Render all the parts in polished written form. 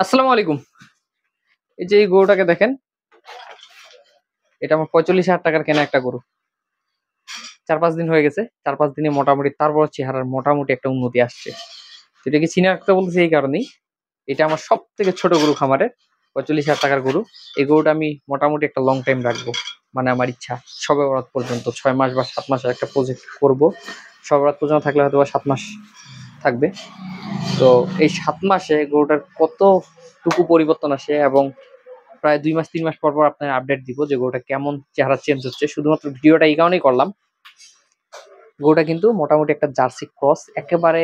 আসসালামু আলাইকুম। এই যে এই গরুটাকে দেখেন, এটা আমার 45,000 টাকার কেনা একটা গরু। 4-5 দিন হয়ে গেছে। 4-5 দিনে মোটামুটি তারপর চেহারার মোটামুটি একটা উন্নতি আসছে। তো এটাকে চিনে রাখতে বলতেছি এই কারণেই, এটা আমার সবথেকে ছোট গরু খামারের। 45,000 টাকার গরু। এই গরুটা আমি মোটামুটি একটা লং টাইম রাখবো। মানে আমার ইচ্ছা শবে বরাত পর্যন্ত 6 মাস বা 7 মাসের একটা প্রজেক্ট করব। শবে বরাত পর্যন্ত থাকলে হয়তো বা 7 মাস থাকবে। তো এই 7 মাসে গরুটার কতটুকু পরিবর্তন আসে এবং প্রায় 2 মাস 3 মাস পর পর আপনার আপডেট দিব যে গরুটা কেমন চেহারা চেঞ্জ হচ্ছে। শুধুমাত্র ভিডিওটা এই কারণেই করলাম, গরুটা কিন্তু মোটামুটি একটা জার্সি ক্রস, একেবারে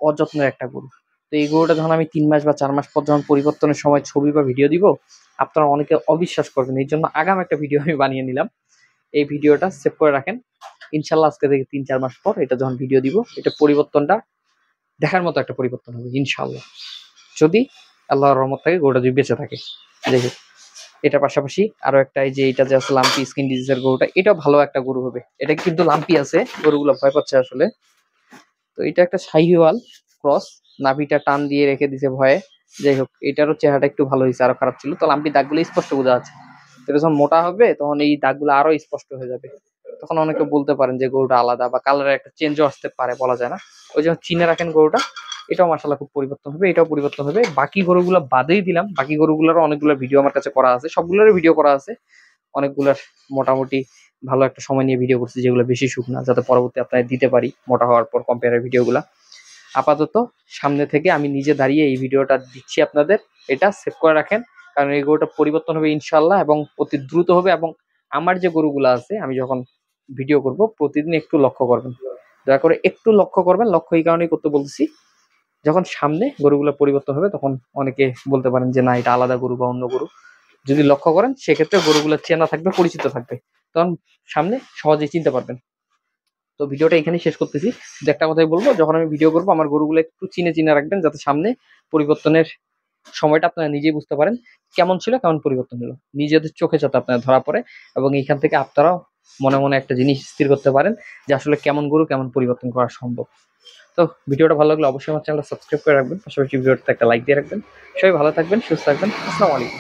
অযত্নের একটা গরু। তো এই গরুটা যখন আমি 3 মাস বা 4 মাস পর যখন পরিবর্তনের সময় ছবি বা ভিডিও দিব, আপনারা অনেকে অবিশ্বাস করবেন। এই জন্য আগাম একটা ভিডিও আমি বানিয়ে নিলাম। এই ভিডিওটা সেভ করে রাখেন। ইনশাল্লাহ আজকে থেকে 3-4 মাস পর এটা যখন ভিডিও দিব, এটা পরিবর্তনটা দেখার মতো একটা পরিবর্তন হবে ইনশাল্লাহ, যদি আল্লাহর রহমত থাকে, গরুটা যদি বেঁচে থাকে। যাই হোক, এটার পাশাপাশি আরো একটা, এই যে এটা যে আছে লাম্পি স্কিন ডিজিজের গরুটা, এটাও ভালো একটা গরু হবে। এটা কিন্তু লাম্পি আছে, গরুগুলো ভয় পাচ্ছে আসলে। তো এটা একটা শাহিওয়াল ক্রস, নাভিটা টান দিয়ে রেখে দিছে ভয়ে। যাই হোক, এটারও চেহারাটা একটু ভালো হয়েছে, আরো খারাপ ছিল। তো লাম্পি দাগগুলো স্পষ্ট বোঝা যাচ্ছে। তো এটা যখন মোটা হবে তখন এই দাগগুলো আরো স্পষ্ট হয়ে যাবে। তখন অনেকে বলতে পারেন যে গরুটা আলাদা, বা কালারের একটা চেঞ্জও আসতে পারে, বলা যায় না। ওই যখন চিনে রাখেন গরুটা, এটাও মাসাল্লাহ খুব পরিবর্তন হবে, এটাও পরিবর্তন হবে। বাকি গরুগুলো বাদেই দিলাম, বাকি গরুগুলোরও অনেকগুলো ভিডিও আমার কাছে করা আছে, সবগুলোরই ভিডিও করা আছে। অনেকগুলার মোটামুটি ভালো একটা সময় নিয়ে ভিডিও করছি, যেগুলো বেশি শুকনা, যাতে পরবর্তী আপনাদের দিতে পারি মোটা হওয়ার পর কম্পেয়ারের ভিডিওগুলা। আপাতত সামনে থেকে আমি নিজে দাঁড়িয়ে এই ভিডিওটা দিচ্ছি আপনাদের, এটা সেভ করে রাখেন। কারণ এই গরুটা পরিবর্তন হবে ইনশাল্লাহ, এবং অতি দ্রুত হবে। এবং আমার যে গরুগুলো আছে, আমি যখন ভিডিও করব প্রতিদিন একটু লক্ষ্য করবেন, দয়া করে একটু লক্ষ্য করবেন। লক্ষ্য এই কারণেই করতে বলতেছি, যখন সামনে গরুগুলো পরিবর্তন হবে তখন অনেকে বলতে পারেন যে না, এটা আলাদা গরু বা অন্য গরু। যদি লক্ষ্য করেন সেক্ষেত্রে গরুগুলো চেনা থাকবে, পরিচিত থাকবে, তখন সামনে সহজেই চিনতে পারবেন। তো ভিডিওটা এখানে শেষ করতেছি। একটা কথাই বলবো, যখন আমি ভিডিও করবো আমার গরুগুলো একটু চিনে চিনে রাখবেন, যাতে সামনে পরিবর্তনের সময়টা আপনারা নিজেই বুঝতে পারেন কেমন ছিল, কেমন পরিবর্তন হলো, নিজেদের চোখে যাতে আপনারা ধরা পড়ে। এবং এইখান থেকে আপনারাও মনে মনে একটা জিনিস স্থির করতে পারেন যে আসলে কেমন গরু কেমন পরিবর্তন করা সম্ভব। তো ভিডিওটা ভালো লাগলে অবশ্যই আমার চ্যানেলটা সাবস্ক্রাইব করে রাখবেন, পাশাপাশি ভিডিওটাতে একটা লাইক দিয়ে রাখবেন। সবাই ভালো থাকবেন, সুস্থ থাকবেন। আসসালামু আলাইকুম।